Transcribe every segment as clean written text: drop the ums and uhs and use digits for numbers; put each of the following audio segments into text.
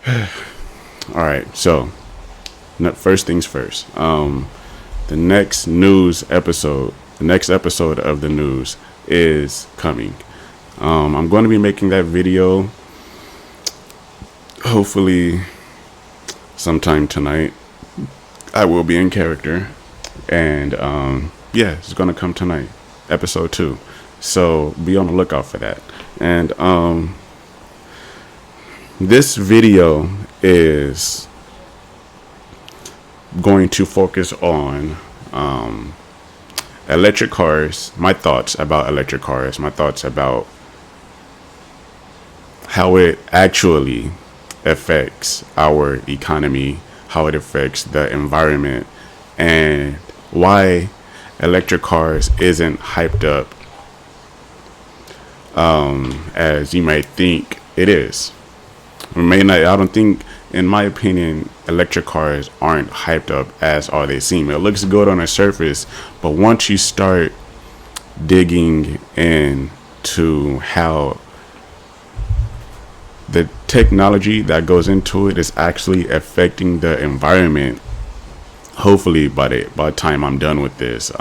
All right, so first things first. The next news episode, the next episode of the news is coming. I'm going to be making that video hopefully sometime tonight. I will be in character, and yeah, it's going to come tonight, episode 2. So be on the lookout for that. And this video is going to focus on electric cars, my thoughts about electric cars, my thoughts about how it actually affects our economy, how it affects the environment, and why electric cars isn't hyped up as you might think it is. I don't think, in my opinion, electric cars aren't hyped up as all they seem. It looks good on the surface, but once you start digging into how the technology that goes into it is actually affecting the environment, hopefully by the time I'm done with this,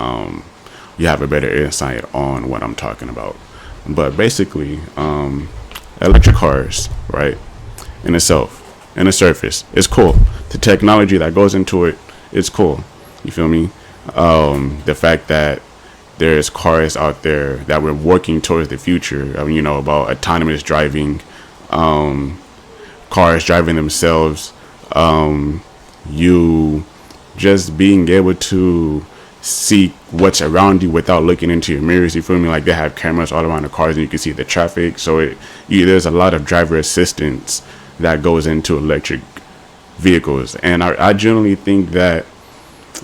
you have a better insight on what I'm talking about. But basically, electric cars, right, in itself, in the surface, it's cool. The technology that goes into it, it's cool. You feel me? The fact that there's cars out there that we're working towards the future. I mean, about autonomous driving, cars driving themselves, you just being able to see what's around you without looking into your mirrors. You feel me? Like, they have cameras all around the cars and you can see the traffic. So there's a lot of driver assistance that goes into electric vehicles, and I generally think that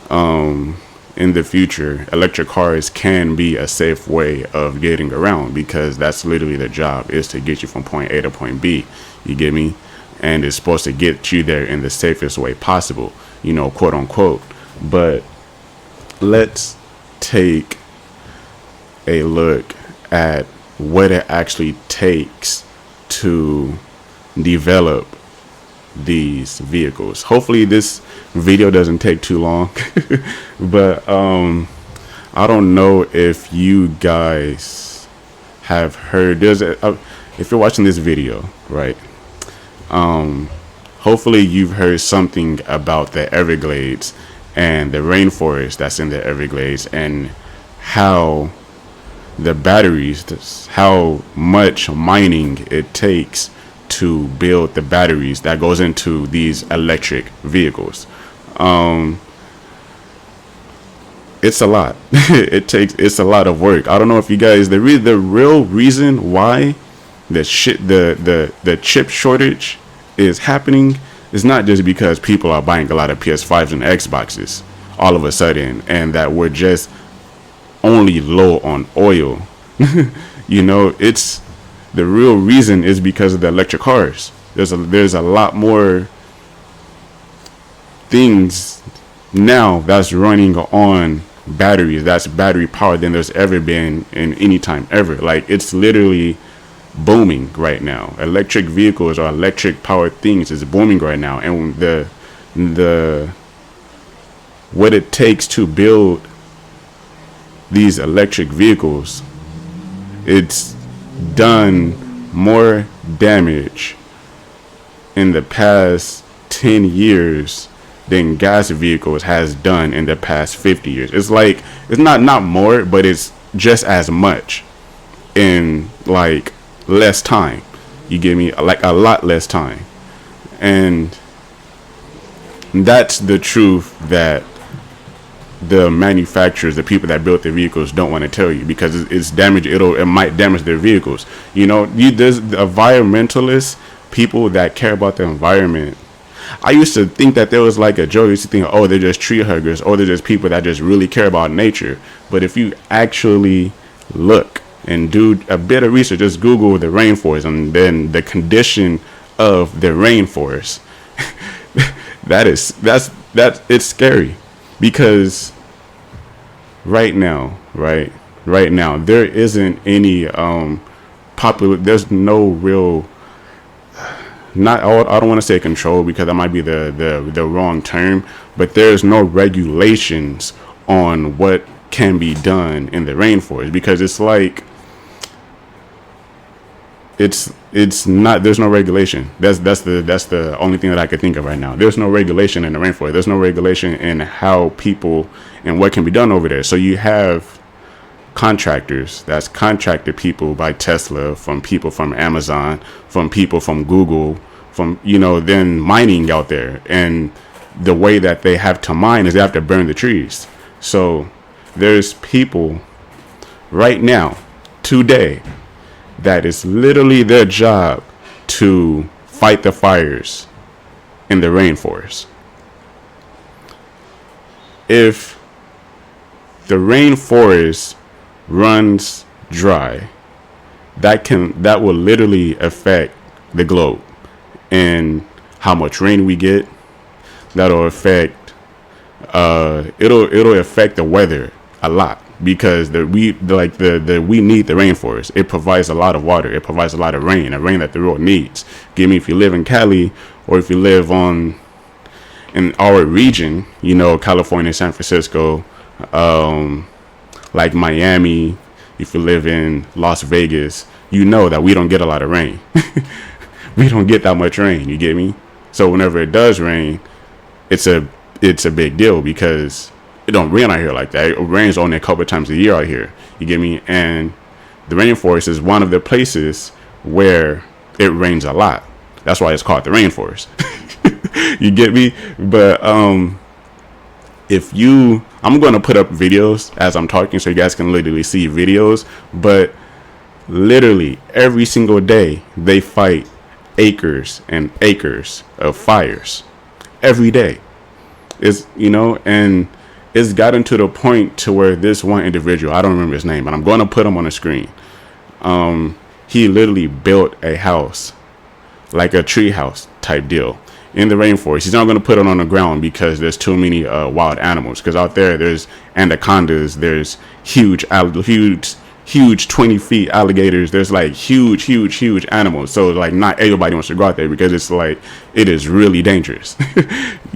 in the future, electric cars can be a safe way of getting around, because that's literally the job, is to get you from point A to point B. You get me? And it's supposed to get you there in the safest way possible, quote unquote. But let's take a look at what it actually takes to develop these vehicles. Hopefully this video doesn't take too long. But I don't know if you guys have heard, if you're watching this video, right, hopefully you've heard something about the Everglades and the rainforest that's in the Everglades, and how the batteries, how much mining it takes to build the batteries that goes into these electric vehicles. It's a lot. It's a lot of work. I don't know if you guys, the real reason why the chip shortage is happening is not just because people are buying a lot of PS5s and Xboxes all of a sudden, and that we're just only low on oil. It's the real reason is because of the electric cars. There's a lot more things now that's running on batteries, that's battery powered, than there's ever been in any time ever. Like, it's literally booming right now. Electric vehicles or electric powered things is booming right now, and the what it takes to build these electric vehicles, it's done more damage in the past 10 years than gas vehicles has done in the past 50 years. It's like, it's not more, but it's just as much in like less time. You get me? Like, a lot less time. And that's the truth that the manufacturers, the people that built their vehicles, don't want to tell you, because it's damage. It might damage their vehicles. There's environmentalists, people that care about the environment. I used to think that there was like a joke. I used to think, oh, they're just tree huggers, or they're just people that just really care about nature. But if you actually look and do a bit of research, just Google the rainforest and then the condition of the rainforest, it's scary. Because right now, there isn't any there's no real not, I don't want to say control because that might be the wrong term, but there's no regulations on what can be done in the rainforest, because it's like it's not, there's no regulation. That's the only thing that I could think of right now. There's no regulation in the rainforest. There's no regulation in how people and what can be done over there. So you have contractors that's contracted people by Tesla, from people from Amazon, from people from Google, from, then mining out there. And the way that they have to mine is they have to burn the trees. So there's people right now, today, that is literally their job to fight the fires in the rainforest. If the rainforest runs dry, that will literally affect the globe and how much rain we get. That'll affect it'll affect the weather a lot, because we need the rainforest. It provides a lot of water. It provides a lot of rain, a rain that the world needs. Give me, if you live in Cali, or if you live in our region, California, San Francisco, like Miami, if you live in Las Vegas, that we don't get a lot of rain. We don't get that much rain, you get me? So whenever it does rain, it's a big deal, because it don't rain out here like that. It rains only a couple of times a year out here, you get me? And the rainforest is one of the places where it rains a lot. That's why it's called the rainforest. You get me? But I'm going to put up videos as I'm talking, so you guys can literally see videos. But literally every single day they fight acres and acres of fires every day. And it's gotten to the point to where this one individual, I don't remember his name, but I'm going to put him on the screen. He literally built a house, like a tree house type deal, in the rainforest. He's not going to put it on the ground because there's too many wild animals. Because out there's anacondas, there's huge 20 feet alligators. There's like huge animals. So like not everybody wants to go out there, because it's like, it is really dangerous.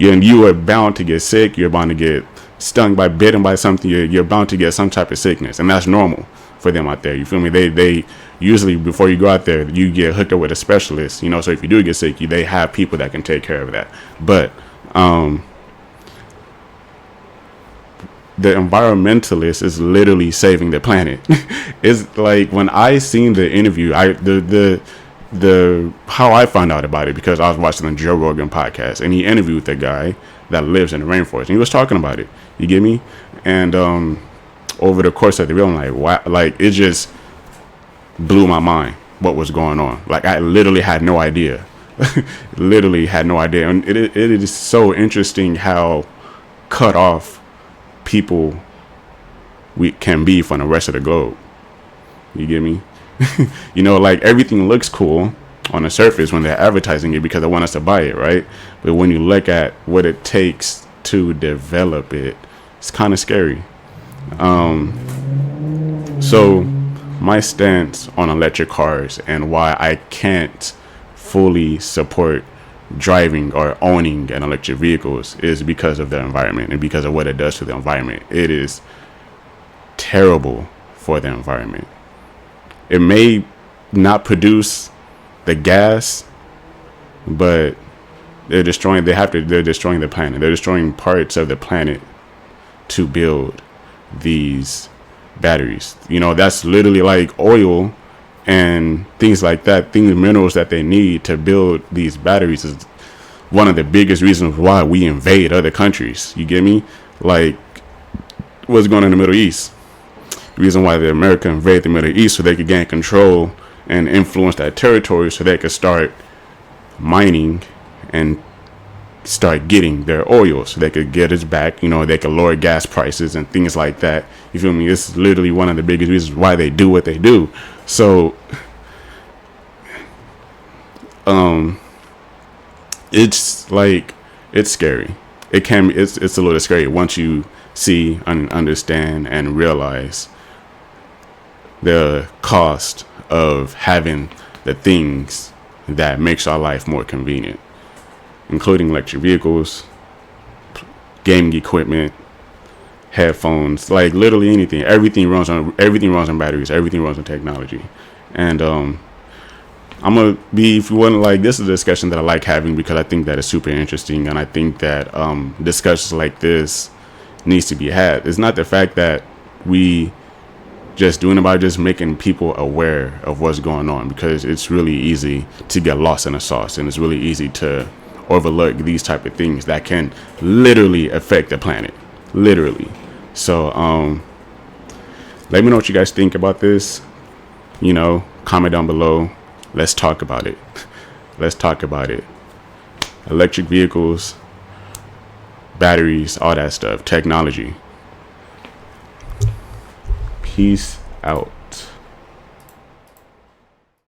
And you are bound to get sick. You're bound to get stung by, bitten by something. You're bound to get some type of sickness, and that's normal for them out there. You feel me? They usually, before you go out there, you get hooked up with a specialist. So if you do get sick, they have people that can take care of that. But the environmentalist is literally saving the planet. It's like, when I seen the interview, the how I found out about it, because I was watching the Joe Rogan podcast, and he interviewed the guy that lives in the rainforest, and he was talking about it. You get me? And over the course of the video, I'm like, wow, like, it just blew my mind what was going on. Like, I literally had no idea. Literally had no idea. And it is so interesting how cut off people we can be from the rest of the globe. You get me? Like, everything looks cool on the surface when they're advertising it, because they want us to buy it, right? But when you look at what it takes to develop it, it's kind of scary. So my stance on electric cars, and why I can't fully support driving or owning an electric vehicles, is because of the environment, and because of what it does to the environment. It is terrible for the environment. It may not produce the gas, but they're destroying the planet. They're destroying parts of the planet to build these batteries. That's literally like oil and things like that. Minerals that they need to build these batteries is one of the biggest reasons why we invade other countries. You get me? Like, what's going on in the Middle East? The reason why the America invaded the Middle East, so they could gain control and influence that territory, so they could start mining and start getting their oil, so they could get us back. They could lower gas prices and things like that. You feel me? It's literally one of the biggest reasons why they do what they do. So it's like, it's scary. It's a little scary once you see and understand and realize the cost of having the things that makes our life more convenient, including electric vehicles, gaming equipment, headphones, like literally anything. Everything runs on batteries. Everything runs on technology. And I'm gonna be, if you want, like, this is a discussion that I like having because I think that it's super interesting, and I think that discussions like this needs to be had. It's not the fact that we just doing about just making people aware of what's going on, because it's really easy to get lost in a sauce, and it's really easy to overlook these type of things that can literally affect the planet, literally. So let me know what you guys think about this. Comment down below. Let's talk about it. Let's talk about it. Electric vehicles, batteries, all that stuff, technology. Peace out.